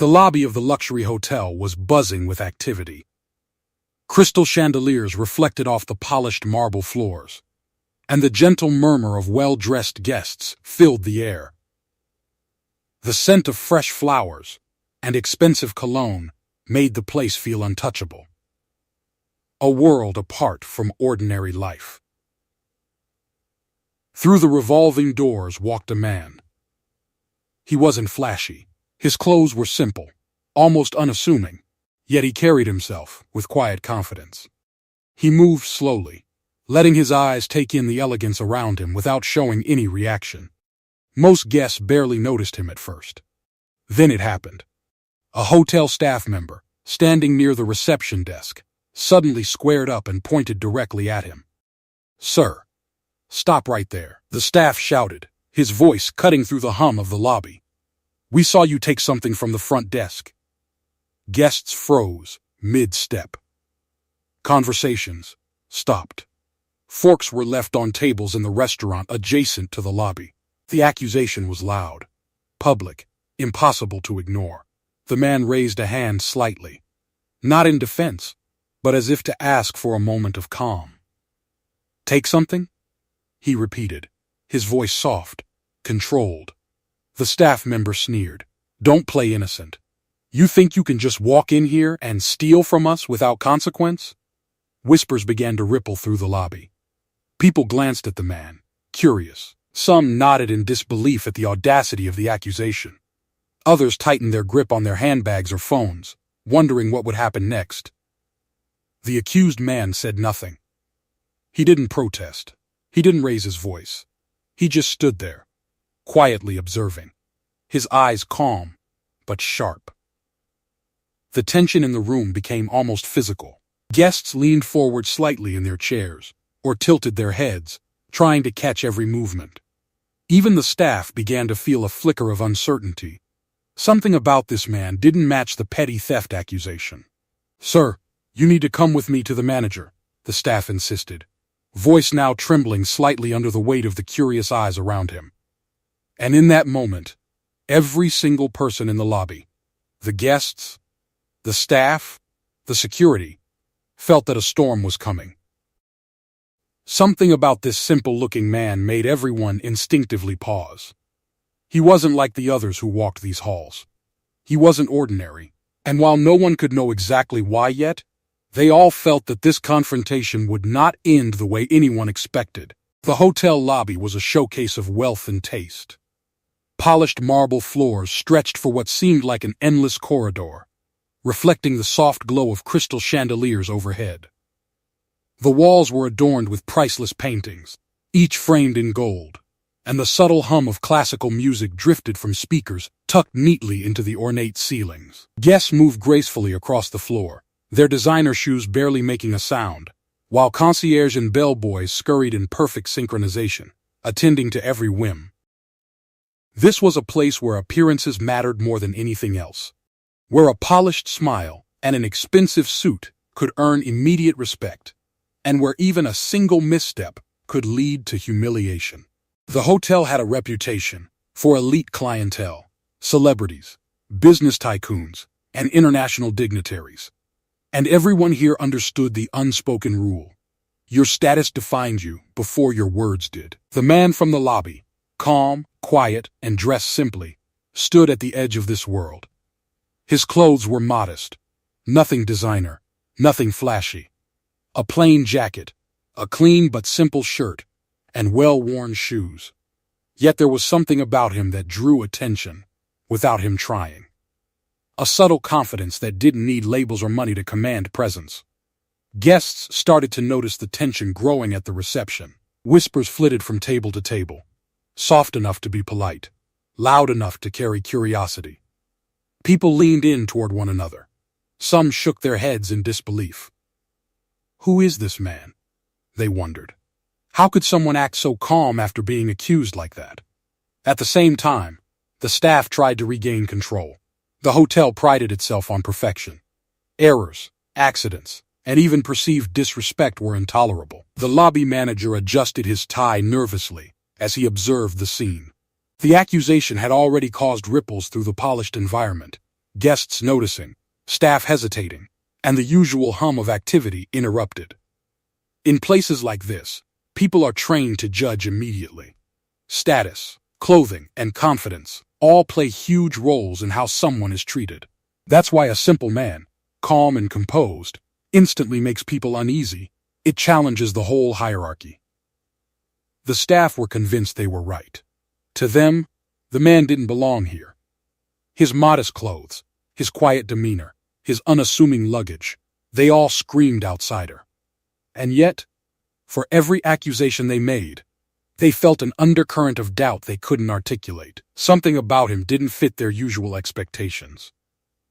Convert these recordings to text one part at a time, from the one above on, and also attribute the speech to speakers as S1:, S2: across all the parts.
S1: The lobby of the luxury hotel was buzzing with activity. Crystal chandeliers reflected off the polished marble floors, and the gentle murmur of well-dressed guests filled the air. The scent of fresh flowers and expensive cologne made the place feel untouchable. A world apart from ordinary life. Through the revolving doors walked a man. He wasn't flashy. His clothes were simple, almost unassuming, yet he carried himself with quiet confidence. He moved slowly, letting his eyes take in the elegance around him without showing any reaction. Most guests barely noticed him at first. Then it happened. A hotel staff member, standing near the reception desk, suddenly squared up and pointed directly at him. "Sir, stop right there," the staff shouted, his voice cutting through the hum of the lobby. "We saw you take something from the front desk." Guests froze mid-step. Conversations stopped. Forks were left on tables in the restaurant adjacent to the lobby. The accusation was loud, public, impossible to ignore. The man raised a hand slightly, not in defense, but as if to ask for a moment of calm. "Take something?" he repeated, his voice soft, controlled. The staff member sneered. "Don't play innocent. You think you can just walk in here and steal from us without consequence?" Whispers began to ripple through the lobby. People glanced at the man, curious. Some nodded in disbelief at the audacity of the accusation. Others tightened their grip on their handbags or phones, wondering what would happen next. The accused man said nothing. He didn't protest. He didn't raise his voice. He just stood there, quietly observing, his eyes calm but sharp. The tension in the room became almost physical. Guests leaned forward slightly in their chairs, or tilted their heads, trying to catch every movement. Even the staff began to feel a flicker of uncertainty. Something about this man didn't match the petty theft accusation. "Sir, you need to come with me to the manager," the staff insisted, voice now trembling slightly under the weight of the curious eyes around him. And in that moment, every single person in the lobby, the guests, the staff, the security, felt that a storm was coming. Something about this simple-looking man made everyone instinctively pause. He wasn't like the others who walked these halls. He wasn't ordinary, and while no one could know exactly why yet, they all felt that this confrontation would not end the way anyone expected. The hotel lobby was a showcase of wealth and taste. Polished marble floors stretched for what seemed like an endless corridor, reflecting the soft glow of crystal chandeliers overhead. The walls were adorned with priceless paintings, each framed in gold, and the subtle hum of classical music drifted from speakers tucked neatly into the ornate ceilings. Guests moved gracefully across the floor, their designer shoes barely making a sound, while concierge and bellboys scurried in perfect synchronization, attending to every whim. This was a place where appearances mattered more than anything else, where a polished smile and an expensive suit could earn immediate respect, and where even a single misstep could lead to humiliation. The hotel had a reputation for elite clientele, celebrities, business tycoons, and international dignitaries. And everyone here understood the unspoken rule. Your status defined you before your words did. The man from the lobby, calm, quiet, and dressed simply, stood at the edge of this world. His clothes were modest, nothing designer, nothing flashy. A plain jacket, a clean but simple shirt, and well-worn shoes. Yet there was something about him that drew attention, without him trying. A subtle confidence that didn't need labels or money to command presence. Guests started to notice the tension growing at the reception. Whispers flitted from table to table, soft enough to be polite, loud enough to carry curiosity. People leaned in toward one another. Some shook their heads in disbelief. Who is this man? They wondered. How could someone act so calm after being accused like that? At the same time, the staff tried to regain control. The hotel prided itself on perfection. Errors, accidents, and even perceived disrespect were intolerable. The lobby manager adjusted his tie nervously as he observed the scene. The accusation had already caused ripples through the polished environment, guests noticing, staff hesitating, and the usual hum of activity interrupted. In places like this, people are trained to judge immediately. Status, clothing, and confidence all play huge roles in how someone is treated. That's why a simple man, calm and composed, instantly makes people uneasy. It challenges the whole hierarchy. The staff were convinced they were right. To them, the man didn't belong here. His modest clothes, his quiet demeanor, his unassuming luggage, they all screamed outsider. And yet, for every accusation they made, they felt an undercurrent of doubt they couldn't articulate. Something about him didn't fit their usual expectations.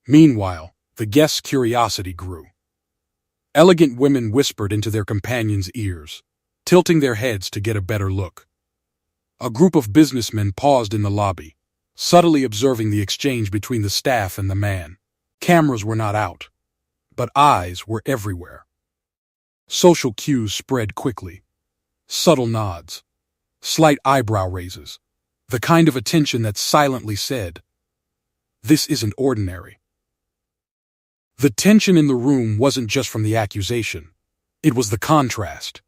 S1: Meanwhile, the guests' curiosity grew. Elegant women whispered into their companions' ears, tilting their heads to get a better look. A group of businessmen paused in the lobby, subtly observing the exchange between the staff and the man. Cameras were not out, but eyes were everywhere. Social cues spread quickly. Subtle nods, slight eyebrow raises, the kind of attention that silently said, "This isn't ordinary." The tension in the room wasn't just from the accusation. It was the contrast,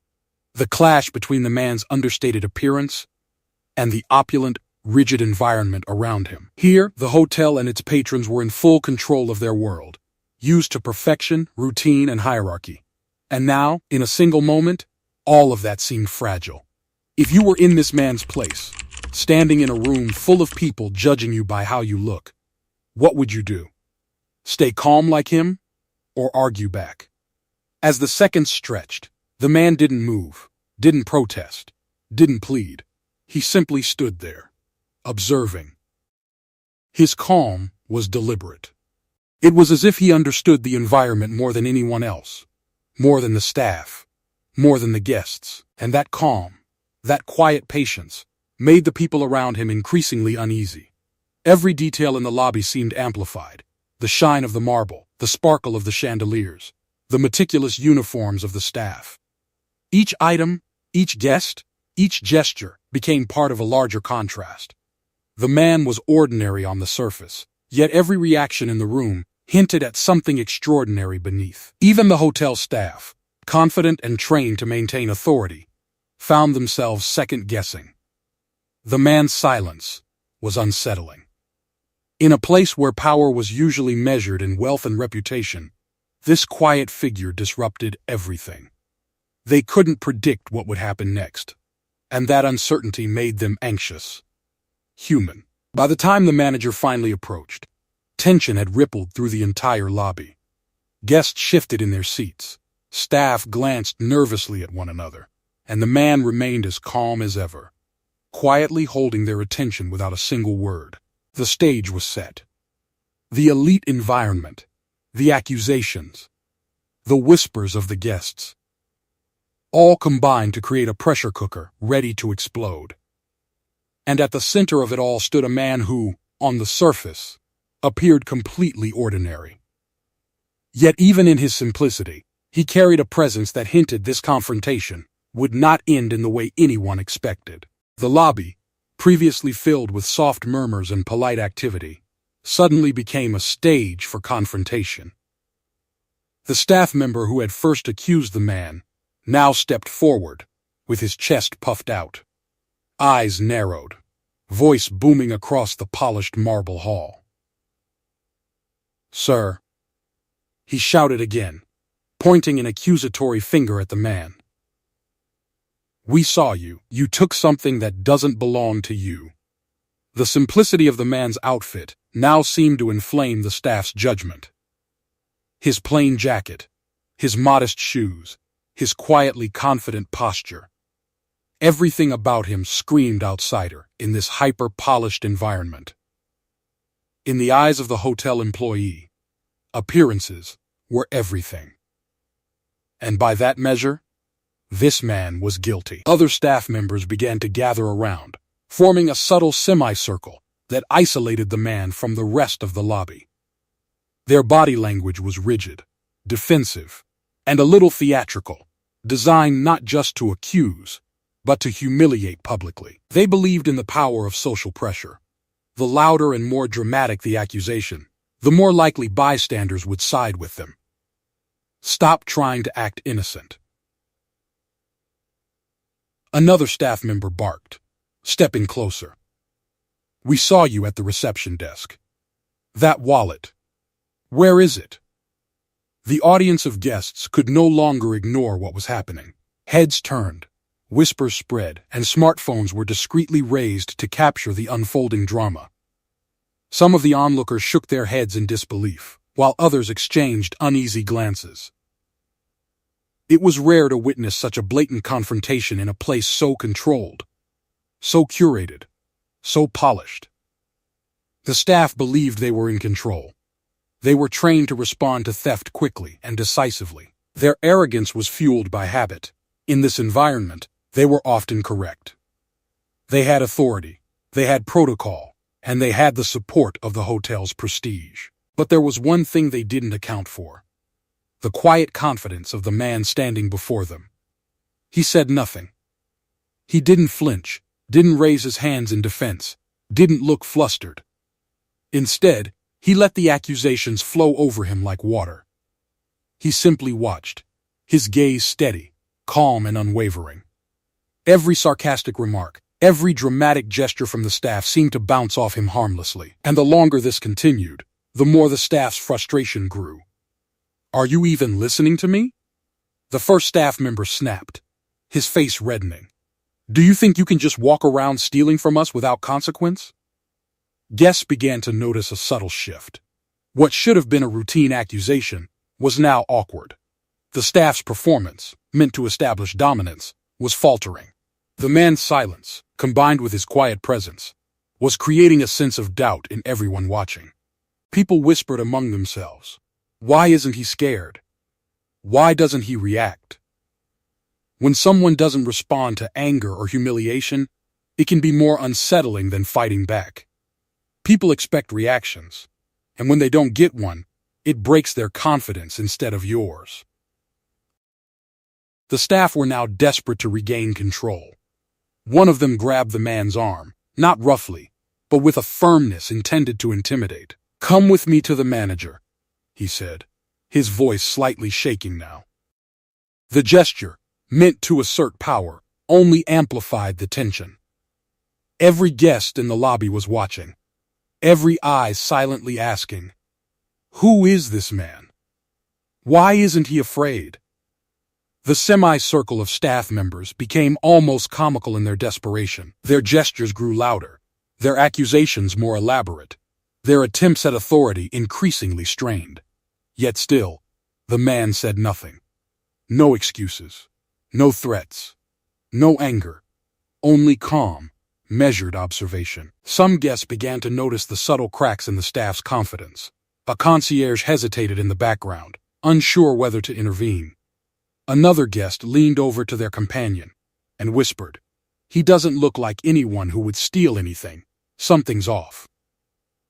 S1: the clash between the man's understated appearance and the opulent, rigid environment around him. Here, the hotel and its patrons were in full control of their world, used to perfection, routine, and hierarchy. And now, in a single moment, all of that seemed fragile. If you were in this man's place, standing in a room full of people judging you by how you look, what would you do? Stay calm like him, or argue back? As the seconds stretched, the man didn't move, didn't protest, didn't plead. He simply stood there, observing. His calm was deliberate. It was as if he understood the environment more than anyone else, more than the staff, more than the guests, and that calm, that quiet patience, made the people around him increasingly uneasy. Every detail in the lobby seemed amplified. The shine of the marble, the sparkle of the chandeliers, the meticulous uniforms of the staff. Each item, each guest, each gesture became part of a larger contrast. The man was ordinary on the surface, yet every reaction in the room hinted at something extraordinary beneath. Even the hotel staff, confident and trained to maintain authority, found themselves second-guessing. The man's silence was unsettling. In a place where power was usually measured in wealth and reputation, this quiet figure disrupted everything. They couldn't predict what would happen next, and that uncertainty made them anxious. Human. By the time the manager finally approached, tension had rippled through the entire lobby. Guests shifted in their seats, staff glanced nervously at one another, and the man remained as calm as ever, quietly holding their attention without a single word. The stage was set. The elite environment, the accusations, the whispers of the guests, all combined to create a pressure cooker ready to explode. And at the center of it all stood a man who, on the surface, appeared completely ordinary. Yet even in his simplicity, he carried a presence that hinted this confrontation would not end in the way anyone expected. The lobby, previously filled with soft murmurs and polite activity, suddenly became a stage for confrontation. The staff member who had first accused the man now stepped forward, with his chest puffed out, eyes narrowed, voice booming across the polished marble hall. "Sir," he shouted again, pointing an accusatory finger at the man. "We saw you. You took something that doesn't belong to you." The simplicity of the man's outfit now seemed to inflame the staff's judgment. His plain jacket, his modest shoes, his quietly confident posture. Everything about him screamed outsider in this hyper-polished environment. In the eyes of the hotel employee, appearances were everything. And by that measure, this man was guilty. Other staff members began to gather around, forming a subtle semicircle that isolated the man from the rest of the lobby. Their body language was rigid, defensive, and a little theatrical, designed not just to accuse, but to humiliate publicly. They believed in the power of social pressure. The louder and more dramatic the accusation, the more likely bystanders would side with them. Stop trying to act innocent. Another staff member barked, stepping closer. We saw you at the reception desk. That wallet. Where is it? The audience of guests could no longer ignore what was happening. Heads turned, whispers spread, and smartphones were discreetly raised to capture the unfolding drama. Some of the onlookers shook their heads in disbelief, while others exchanged uneasy glances. It was rare to witness such a blatant confrontation in a place so controlled, so curated, so polished. The staff believed they were in control. They were trained to respond to theft quickly and decisively. Their arrogance was fueled by habit. In this environment, they were often correct. They had authority, they had protocol, and they had the support of the hotel's prestige. But there was one thing they didn't account for: the quiet confidence of the man standing before them. He said nothing. He didn't flinch, didn't raise his hands in defense, didn't look flustered. Instead, he let the accusations flow over him like water. He simply watched, his gaze steady, calm and unwavering. Every sarcastic remark, every dramatic gesture from the staff seemed to bounce off him harmlessly, and the longer this continued, the more the staff's frustration grew. Are you even listening to me? The first staff member snapped, his face reddening. Do you think you can just walk around stealing from us without consequence? Guests began to notice a subtle shift. What should have been a routine accusation was now awkward. The staff's performance, meant to establish dominance, was faltering. The man's silence, combined with his quiet presence, was creating a sense of doubt in everyone watching. People whispered among themselves, "Why isn't he scared? Why doesn't he react?" When someone doesn't respond to anger or humiliation, it can be more unsettling than fighting back. People expect reactions, and when they don't get one, it breaks their confidence instead of yours. The staff were now desperate to regain control. One of them grabbed the man's arm, not roughly, but with a firmness intended to intimidate. "Come with me to the manager," he said, his voice slightly shaking now. The gesture, meant to assert power, only amplified the tension. Every guest in the lobby was watching, every eye silently asking, "Who is this man? Why isn't he afraid?" The semicircle of staff members became almost comical in their desperation. Their gestures grew louder, their accusations more elaborate, their attempts at authority increasingly strained. Yet still, the man said nothing. No excuses, no threats, no anger, only calm, measured observation. Some guests began to notice the subtle cracks in the staff's confidence. A concierge hesitated in the background, unsure whether to intervene. Another guest leaned over to their companion and whispered, "He doesn't look like anyone who would steal anything. Something's off."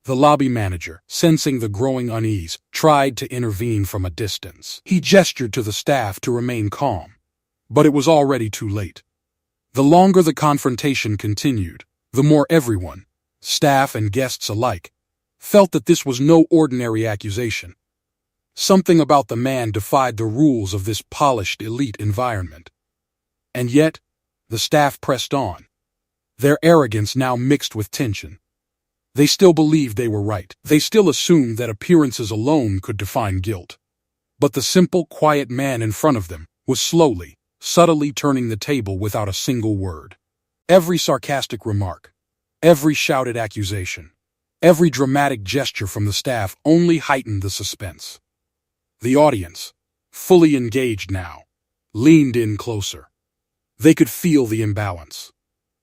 S1: The lobby manager, sensing the growing unease, tried to intervene from a distance. He gestured to the staff to remain calm, but it was already too late. The longer the confrontation continued, the more everyone, staff and guests alike, felt that this was no ordinary accusation. Something about the man defied the rules of this polished elite environment. And yet, the staff pressed on, their arrogance now mixed with tension. They still believed they were right. They still assumed that appearances alone could define guilt. But the simple, quiet man in front of them was slowly, subtly turning the table without a single word. Every sarcastic remark, every shouted accusation, every dramatic gesture from the staff only heightened the suspense. The audience, fully engaged now, leaned in closer. They could feel the imbalance.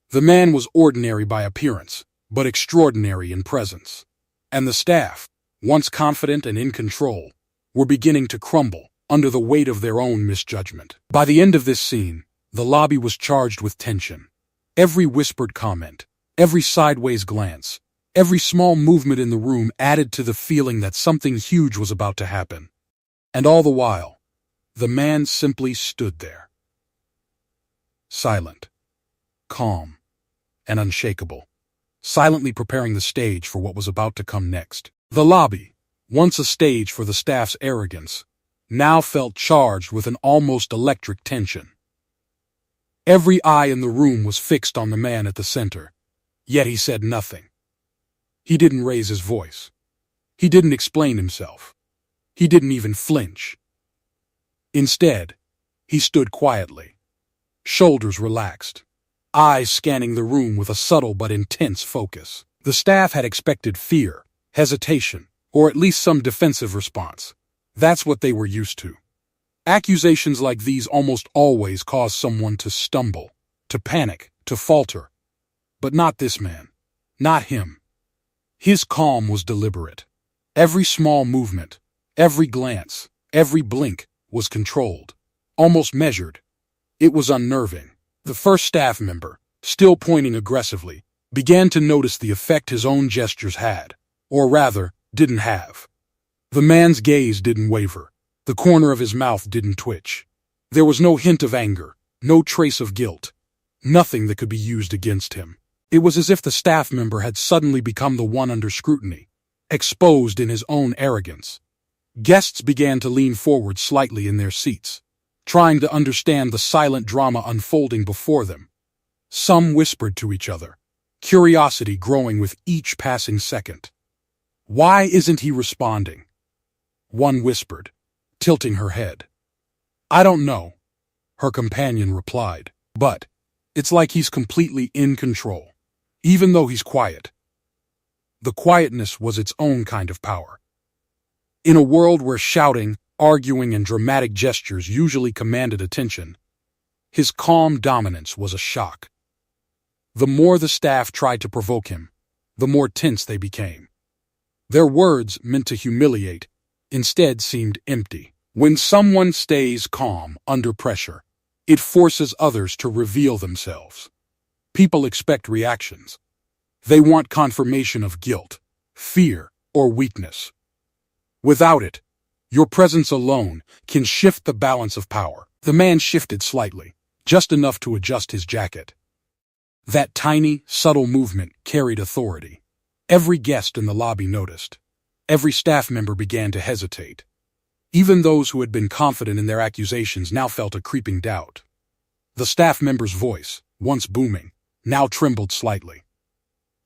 S1: The man was ordinary by appearance, but extraordinary in presence. And the staff, once confident and in control, were beginning to crumble under the weight of their own misjudgment. By the end of this scene, the lobby was charged with tension. Every whispered comment, every sideways glance, every small movement in the room added to the feeling that something huge was about to happen. And all the while, the man simply stood there. Silent, calm, and unshakable, silently preparing the stage for what was about to come next. The lobby, once a stage for the staff's arrogance, now felt charged with an almost electric tension. Every eye in the room was fixed on the man at the center, yet he said nothing. He didn't raise his voice. He didn't explain himself. He didn't even flinch. Instead, he stood quietly, shoulders relaxed, eyes scanning the room with a subtle but intense focus. The staff had expected fear, hesitation, or at least some defensive response. That's what they were used to. Accusations like these almost always cause someone to stumble, to panic, to falter. But not this man. Not him. His calm was deliberate. Every small movement, every glance, every blink was controlled, almost measured. It was unnerving. The first staff member, still pointing aggressively, began to notice the effect his own gestures had, or rather, didn't have. The man's gaze didn't waver. The corner of his mouth didn't twitch. There was no hint of anger, no trace of guilt, nothing that could be used against him. It was as if the staff member had suddenly become the one under scrutiny, exposed in his own arrogance. Guests began to lean forward slightly in their seats, trying to understand the silent drama unfolding before them. Some whispered to each other, curiosity growing with each passing second. "Why isn't he responding?" One whispered, tilting her head. "I don't know," her companion replied, "but it's like he's completely in control, even though he's quiet." The quietness was its own kind of power. In a world where shouting, arguing, and dramatic gestures usually commanded attention, his calm dominance was a shock. The more the staff tried to provoke him, the more tense they became. Their words, meant to humiliate, instead seemed empty. When someone stays calm under pressure, it forces others to reveal themselves. People expect reactions. They want confirmation of guilt, fear, or weakness. Without it, your presence alone can shift the balance of power. The man shifted slightly, just enough to adjust his jacket. That tiny, subtle movement carried authority. Every guest in the lobby noticed. Every staff member began to hesitate. Even those who had been confident in their accusations now felt a creeping doubt. The staff member's voice, once booming, now trembled slightly.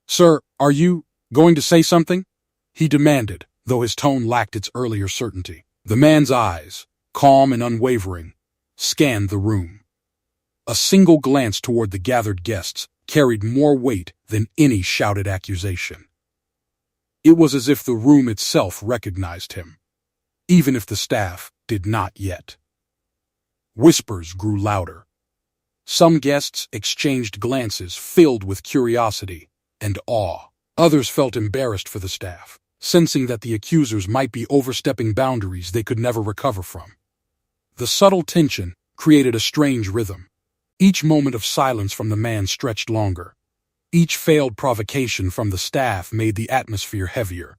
S1: "Sir, are you going to say something?" he demanded, though his tone lacked its earlier certainty. The man's eyes, calm and unwavering, scanned the room. A single glance toward the gathered guests carried more weight than any shouted accusation. It was as if the room itself recognized him, even if the staff did not yet. Whispers grew louder. Some guests exchanged glances filled with curiosity and awe. Others felt embarrassed for the staff, sensing that the accusers might be overstepping boundaries they could never recover from. The subtle tension created a strange rhythm. Each moment of silence from the man stretched longer. Each failed provocation from the staff made the atmosphere heavier.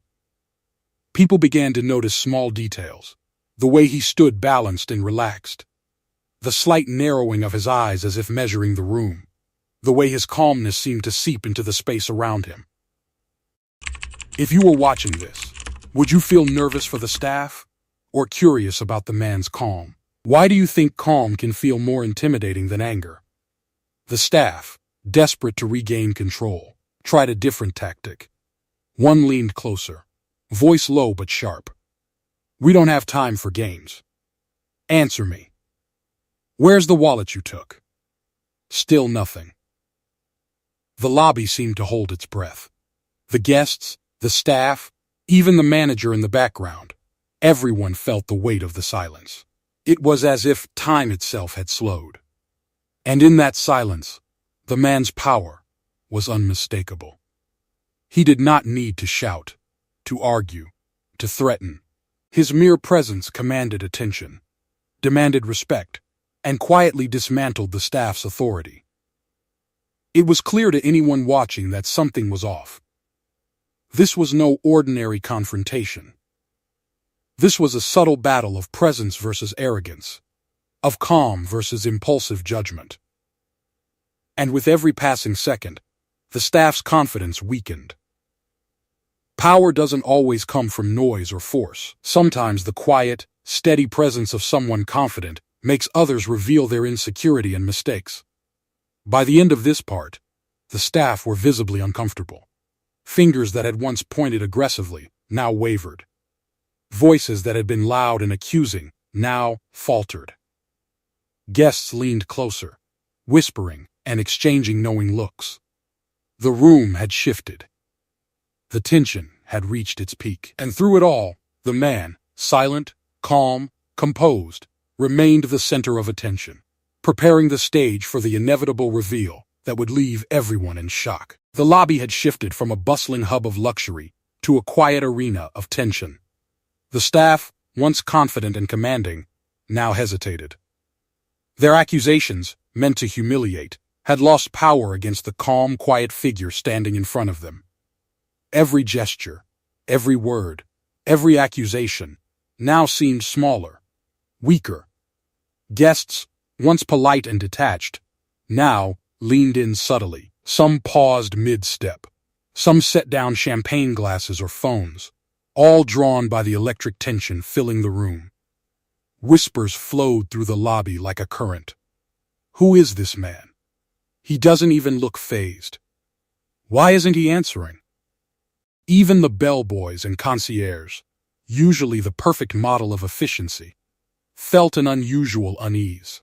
S1: People began to notice small details, the way he stood balanced and relaxed, the slight narrowing of his eyes as if measuring the room, the way his calmness seemed to seep into the space around him. If you were watching this, would you feel nervous for the staff or curious about the man's calm? Why do you think calm can feel more intimidating than anger? The staff, desperate to regain control, tried a different tactic. One leaned closer, voice low but sharp. "We don't have time for games. Answer me. Where's the wallet you took?" Still nothing. The lobby seemed to hold its breath. The guests, the staff, even the manager in the background, everyone felt the weight of the silence. It was as if time itself had slowed. And in that silence, the man's power was unmistakable. He did not need to shout, to argue, to threaten. His mere presence commanded attention, demanded respect, and quietly dismantled the staff's authority. It was clear to anyone watching that something was off. This was no ordinary confrontation. This was a subtle battle of presence versus arrogance, of calm versus impulsive judgment. And with every passing second, the staff's confidence weakened. Power doesn't always come from noise or force. Sometimes the quiet, steady presence of someone confident makes others reveal their insecurity and mistakes. By the end of this part, the staff were visibly uncomfortable. Fingers that had once pointed aggressively now wavered. Voices that had been loud and accusing now faltered. Guests leaned closer, whispering and exchanging knowing looks. The room had shifted. The tension had reached its peak, and through it all, the man, silent, calm, composed, remained the center of attention, preparing the stage for the inevitable reveal that would leave everyone in shock. The lobby had shifted from a bustling hub of luxury to a quiet arena of tension. The staff, once confident and commanding, now hesitated. Their accusations, meant to humiliate, had lost power against the calm, quiet figure standing in front of them. Every gesture, every word, every accusation now seemed smaller, weaker. Guests, once polite and detached, now leaned in subtly. Some paused mid-step. Some set down champagne glasses or phones, all drawn by the electric tension filling the room. Whispers flowed through the lobby like a current. Who is this man? He doesn't even look fazed. Why isn't he answering? Even the bellboys and concierges, usually the perfect model of efficiency, felt an unusual unease.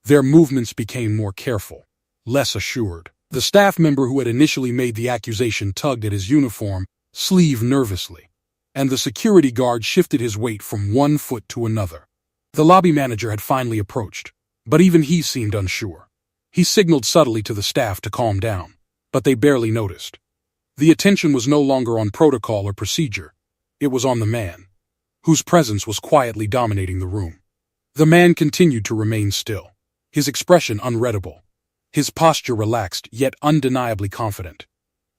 S1: Their movements became more careful, less assured. The staff member who had initially made the accusation tugged at his uniform sleeve nervously, and the security guard shifted his weight from one foot to another. The lobby manager had finally approached, but even he seemed unsure. He signaled subtly to the staff to calm down, but they barely noticed. The attention was no longer on protocol or procedure. It was on the man, whose presence was quietly dominating the room. The man continued to remain still, his expression unreadable, his posture relaxed yet undeniably confident.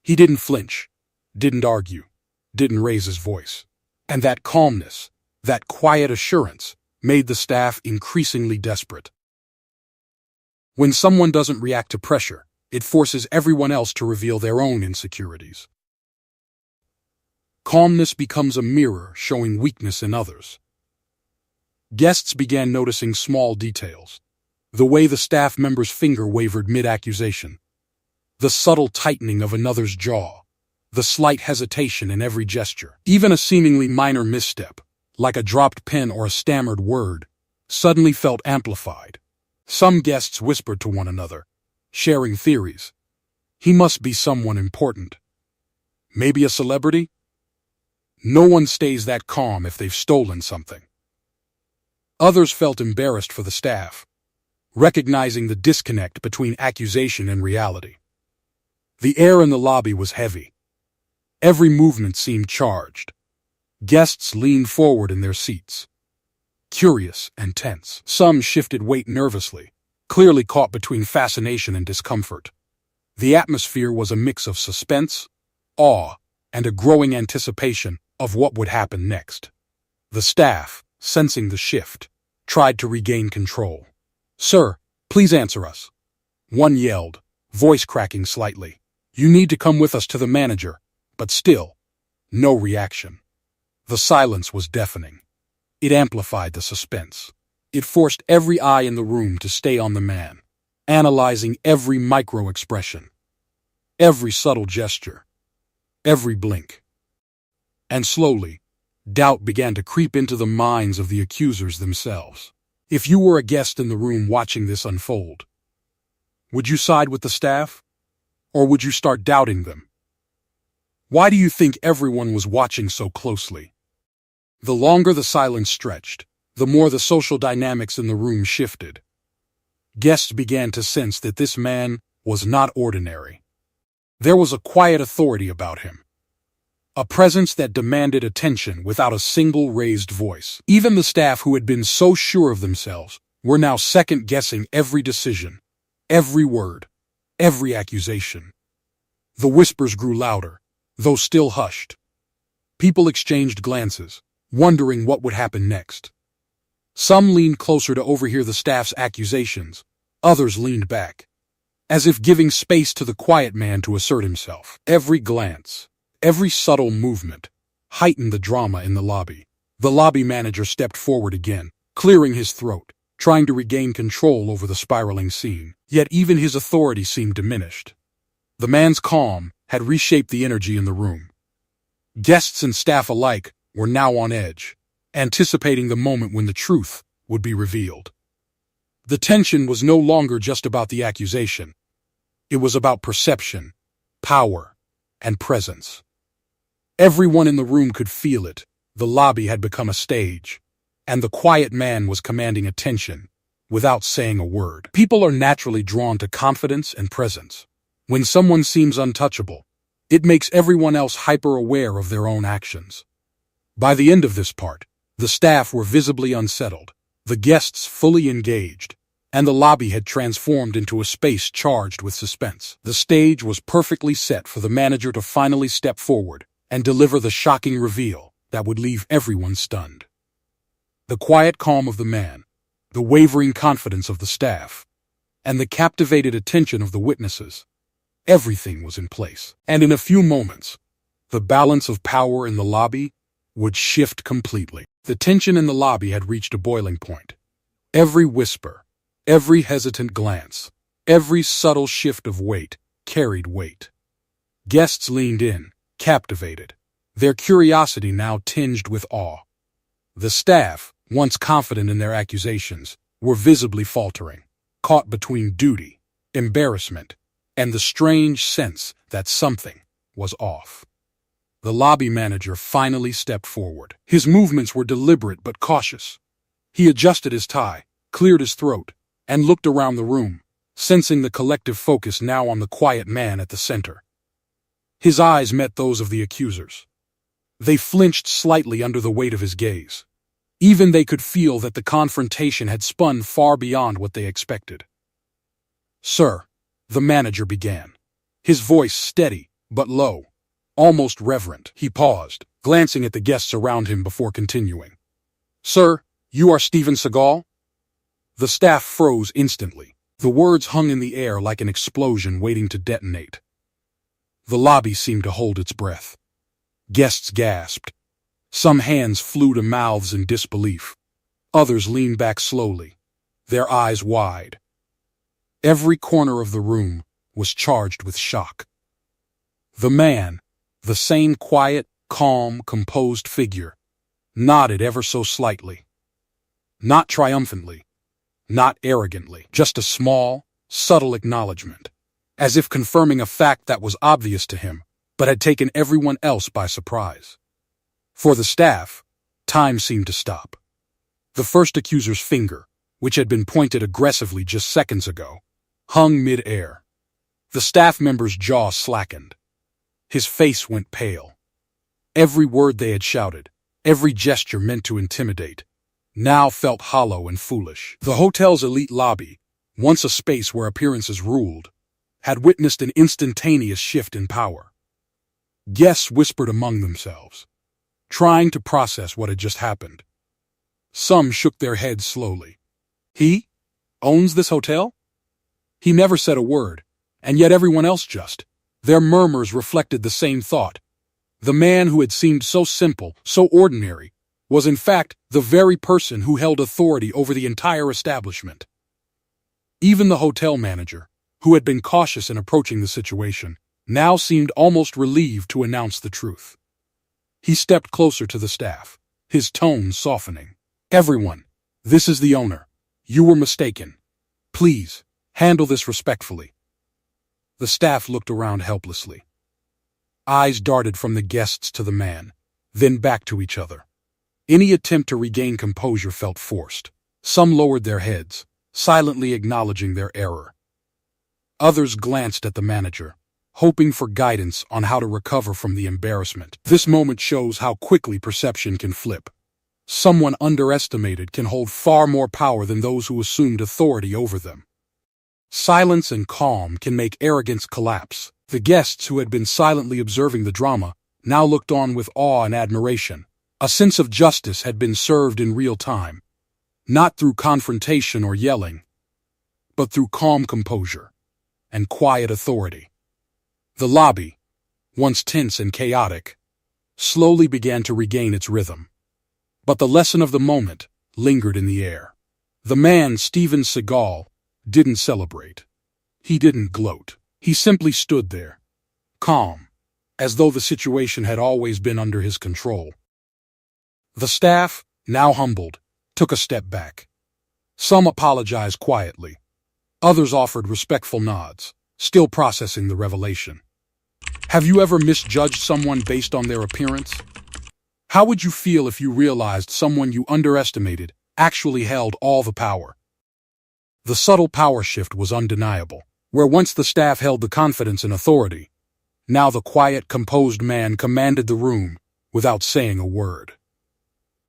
S1: He didn't flinch, didn't argue, didn't raise his voice. And that calmness, that quiet assurance, made the staff increasingly desperate. When someone doesn't react to pressure, it forces everyone else to reveal their own insecurities. Calmness becomes a mirror showing weakness in others. Guests began noticing small details. The way the staff member's finger wavered mid-accusation, the subtle tightening of another's jaw, the slight hesitation in every gesture. Even a seemingly minor misstep, like a dropped pen or a stammered word, suddenly felt amplified. Some guests whispered to one another, sharing theories. He must be someone important. Maybe a celebrity? No one stays that calm if they've stolen something. Others felt embarrassed for the staff, recognizing the disconnect between accusation and reality. The air in the lobby was heavy. Every movement seemed charged. Guests leaned forward in their seats, curious and tense. Some shifted weight nervously, clearly caught between fascination and discomfort. The atmosphere was a mix of suspense, awe, and a growing anticipation of what would happen next. The staff, sensing the shift, tried to regain control. "Sir, please answer us," one yelled, voice cracking slightly. "You need to come with us to the manager," but still, no reaction. The silence was deafening. It amplified the suspense. It forced every eye in the room to stay on the man, analyzing every micro-expression, every subtle gesture, every blink. And slowly, doubt began to creep into the minds of the accusers themselves. If you were a guest in the room watching this unfold, would you side with the staff? Or would you start doubting them? Why do you think everyone was watching so closely? The longer the silence stretched, the more the social dynamics in the room shifted. Guests began to sense that this man was not ordinary. There was a quiet authority about him, a presence that demanded attention without a single raised voice. Even the staff who had been so sure of themselves were now second-guessing every decision, every word, every accusation. The whispers grew louder, though still hushed. People exchanged glances, wondering what would happen next. Some leaned closer to overhear the staff's accusations, others leaned back, as if giving space to the quiet man to assert himself. Every glance, Every subtle movement heightened the drama in the lobby. The lobby manager stepped forward again, clearing his throat, trying to regain control over the spiraling scene. Yet even his authority seemed diminished. The man's calm had reshaped the energy in the room. Guests and staff alike were now on edge, anticipating the moment when the truth would be revealed. The tension was no longer just about the accusation. It was about perception, power, and presence. Everyone in the room could feel it. The lobby had become a stage, and the quiet man was commanding attention without saying a word. People are naturally drawn to confidence and presence. When someone seems untouchable, it makes everyone else hyper-aware of their own actions. By the end of this part, the staff were visibly unsettled, the guests fully engaged, and the lobby had transformed into a space charged with suspense. The stage was perfectly set for the manager to finally step forward and deliver the shocking reveal that would leave everyone stunned. The quiet calm of the man, the wavering confidence of the staff, and the captivated attention of the witnesses, everything was in place. And in a few moments, the balance of power in the lobby would shift completely. The tension in the lobby had reached a boiling point. Every whisper, every hesitant glance, every subtle shift of weight carried weight. Guests leaned in, captivated, their curiosity now tinged with awe. The staff, once confident in their accusations, were visibly faltering, caught between duty, embarrassment, and the strange sense that something was off. The lobby manager finally stepped forward. His movements were deliberate but cautious. He adjusted his tie, cleared his throat, and looked around the room, sensing the collective focus now on the quiet man at the center. His eyes met those of the accusers. They flinched slightly under the weight of his gaze. Even they could feel that the confrontation had spun far beyond what they expected. "Sir," the manager began, his voice steady but low, almost reverent. He paused, glancing at the guests around him before continuing. "Sir, you are Steven Seagal?" The staff froze instantly. The words hung in the air like an explosion waiting to detonate. The lobby seemed to hold its breath. Guests gasped. Some hands flew to mouths in disbelief. Others leaned back slowly, their eyes wide. Every corner of the room was charged with shock. The man, the same quiet, calm, composed figure, nodded ever so slightly. Not triumphantly, not arrogantly, just a small, subtle acknowledgement, as if confirming a fact that was obvious to him, but had taken everyone else by surprise. For the staff, time seemed to stop. The first accuser's finger, which had been pointed aggressively just seconds ago, hung mid-air. The staff member's jaw slackened. His face went pale. Every word they had shouted, every gesture meant to intimidate, now felt hollow and foolish. The hotel's elite lobby, once a space where appearances ruled, had witnessed an instantaneous shift in power. Guests whispered among themselves, trying to process what had just happened. Some shook their heads slowly. He owns this hotel? He never said a word, and yet everyone else just. Their murmurs reflected the same thought. The man who had seemed so simple, so ordinary, was in fact the very person who held authority over the entire establishment. Even the hotel manager, who had been cautious in approaching the situation, now seemed almost relieved to announce the truth. He stepped closer to the staff, his tone softening. "Everyone, this is the owner. You were mistaken. Please, handle this respectfully." The staff looked around helplessly. Eyes darted from the guests to the man, then back to each other. Any attempt to regain composure felt forced. Some lowered their heads, silently acknowledging their error. Others glanced at the manager, hoping for guidance on how to recover from the embarrassment. This moment shows how quickly perception can flip. Someone underestimated can hold far more power than those who assumed authority over them. Silence and calm can make arrogance collapse. The guests who had been silently observing the drama now looked on with awe and admiration. A sense of justice had been served in real time, not through confrontation or yelling, but through calm composure and quiet authority. The lobby, once tense and chaotic, slowly began to regain its rhythm. But the lesson of the moment lingered in the air. The man, Steven Seagal, didn't celebrate. He didn't gloat. He simply stood there, calm, as though the situation had always been under his control. The staff, now humbled, took a step back. Some apologized quietly. Others offered respectful nods, still processing the revelation. Have you ever misjudged someone based on their appearance? How would you feel if you realized someone you underestimated actually held all the power? The subtle power shift was undeniable. Where once the staff held the confidence and authority, now the quiet, composed man commanded the room without saying a word.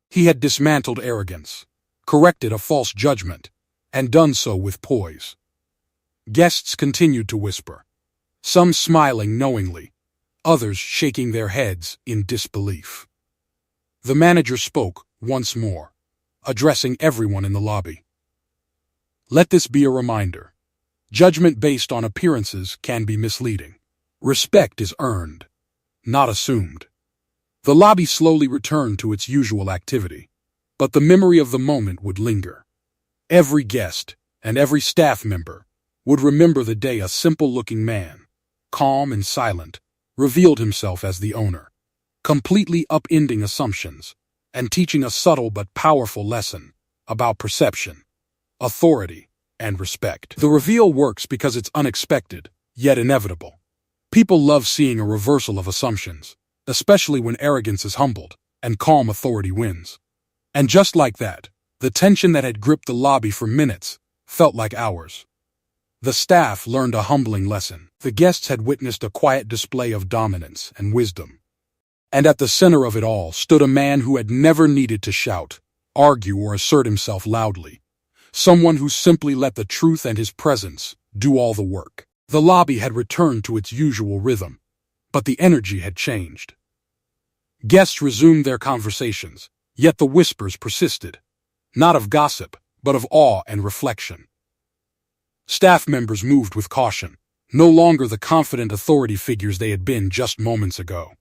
S1: He had dismantled arrogance, corrected a false judgment, and done so with poise. Guests continued to whisper, some smiling knowingly, others shaking their heads in disbelief. The manager spoke once more, addressing everyone in the lobby. Let this be a reminder. Judgment based on appearances can be misleading. Respect is earned, not assumed. The lobby slowly returned to its usual activity, but the memory of the moment would linger. Every guest and every staff member would remember the day a simple-looking man, calm and silent, revealed himself as the owner, completely upending assumptions and teaching a subtle but powerful lesson about perception, authority, and respect. The reveal works because it's unexpected, yet inevitable. People love seeing a reversal of assumptions, especially when arrogance is humbled and calm authority wins. And just like that, the tension that had gripped the lobby for minutes felt like hours. The staff learned a humbling lesson. The guests had witnessed a quiet display of dominance and wisdom. And at the center of it all stood a man who had never needed to shout, argue, or assert himself loudly. Someone who simply let the truth and his presence do all the work. The lobby had returned to its usual rhythm, but the energy had changed. Guests resumed their conversations, yet the whispers persisted, not of gossip, but of awe and reflection. Staff members moved with caution, no longer the confident authority figures they had been just moments ago.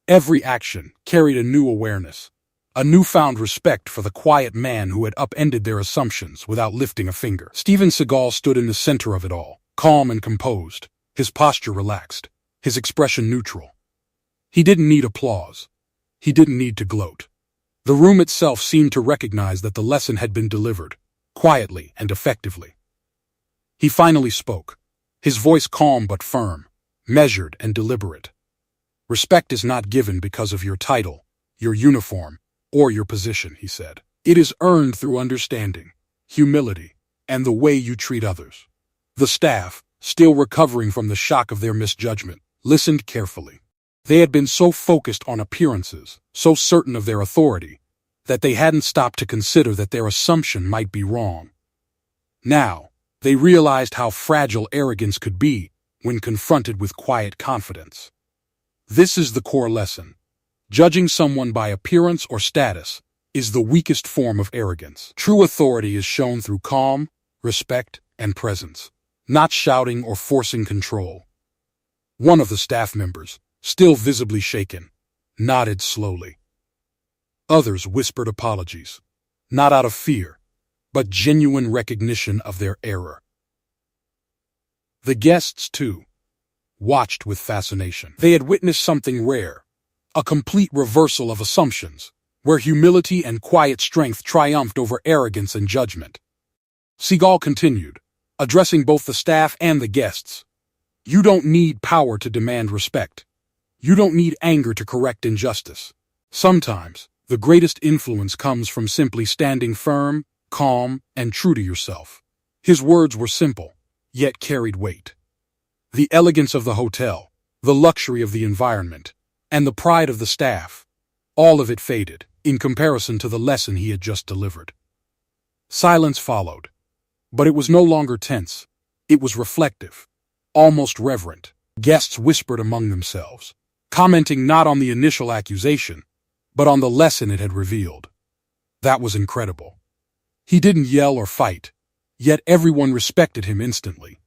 S1: Every action carried a new awareness, a newfound respect for the quiet man who had upended their assumptions without lifting a finger. Steven Seagal stood in the center of it all, calm and composed, his posture relaxed, his expression neutral. He didn't need applause. He didn't need to gloat. The room itself seemed to recognize that the lesson had been delivered, quietly and effectively. He finally spoke, his voice calm but firm, measured and deliberate. Respect is not given because of your title, your uniform, or your position, he said. It is earned through understanding, humility, and the way you treat others. The staff, still recovering from the shock of their misjudgment, listened carefully. They had been so focused on appearances, so certain of their authority, that they hadn't stopped to consider that their assumption might be wrong. Now, they realized how fragile arrogance could be when confronted with quiet confidence. This is the core lesson. Judging someone by appearance or status is the weakest form of arrogance. True authority is shown through calm, respect, and presence, not shouting or forcing control. One of the staff members, still visibly shaken, nodded slowly. Others whispered apologies, not out of fear, but genuine recognition of their error. The guests, too, watched with fascination. They had witnessed something rare, a complete reversal of assumptions, where humility and quiet strength triumphed over arrogance and judgment. Seagal continued, addressing both the staff and the guests. You don't need power to demand respect. You don't need anger to correct injustice. Sometimes, the greatest influence comes from simply standing firm, calm, and true to yourself. His words were simple, yet carried weight. The elegance of the hotel, the luxury of the environment, and the pride of the staff, all of it faded in comparison to the lesson he had just delivered. Silence followed, but it was no longer tense. It was reflective, almost reverent. Guests whispered among themselves, commenting not on the initial accusation, but on the lesson it had revealed. That was incredible. He didn't yell or fight, yet everyone respected him instantly.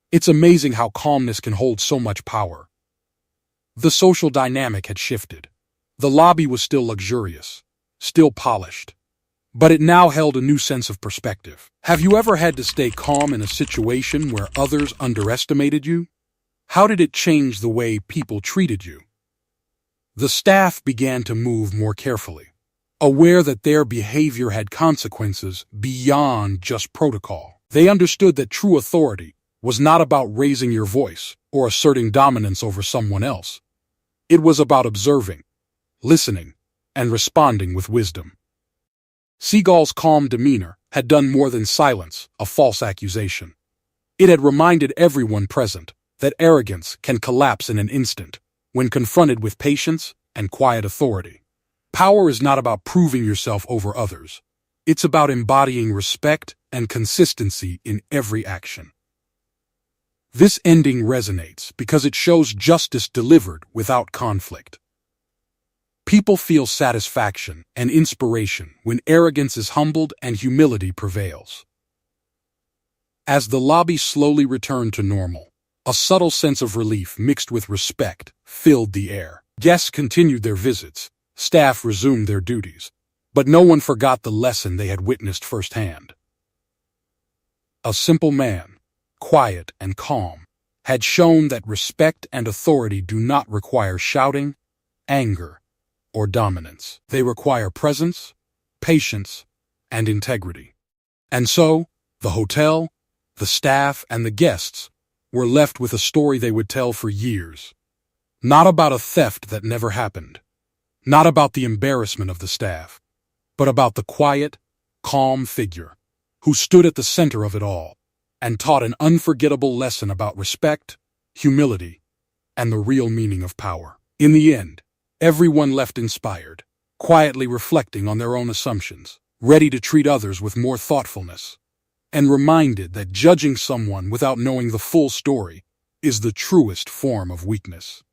S1: It's amazing how calmness can hold so much power, The social dynamic had shifted. The lobby was still luxurious, still polished, but it now held a new sense of perspective. Have you ever had to stay calm in a situation where others underestimated you? How did it change the way people treated you? The staff began to move more carefully, aware that their behavior had consequences beyond just protocol. They understood that true authority was not about raising your voice or asserting dominance over someone else. It was about observing, listening, and responding with wisdom. SEAGAL'S calm demeanor had done more than silence a false accusation. It had reminded everyone present that arrogance can collapse in an instant when confronted with patience and quiet authority. Power is not about proving yourself over others. It's about embodying respect and consistency in every action. This ending resonates because it shows justice delivered without conflict. People feel satisfaction and inspiration when arrogance is humbled and humility prevails. As the lobby slowly returned to normal, a subtle sense of relief mixed with respect filled the air. Guests continued their visits, staff resumed their duties, but no one forgot the lesson they had witnessed firsthand. A simple man, quiet and calm, had shown that respect and authority do not require shouting, anger, or dominance. They require presence, patience, and integrity. And so, the hotel, the staff, and the guests were left with a story they would tell for years. Not about a theft that never happened, not about the embarrassment of the staff, but about the quiet, calm figure who stood at the center of it all and taught an unforgettable lesson about respect, humility, and the real meaning of power. In the end, everyone left inspired, quietly reflecting on their own assumptions, ready to treat others with more thoughtfulness, and reminded that judging someone without knowing the full story is the truest form of weakness.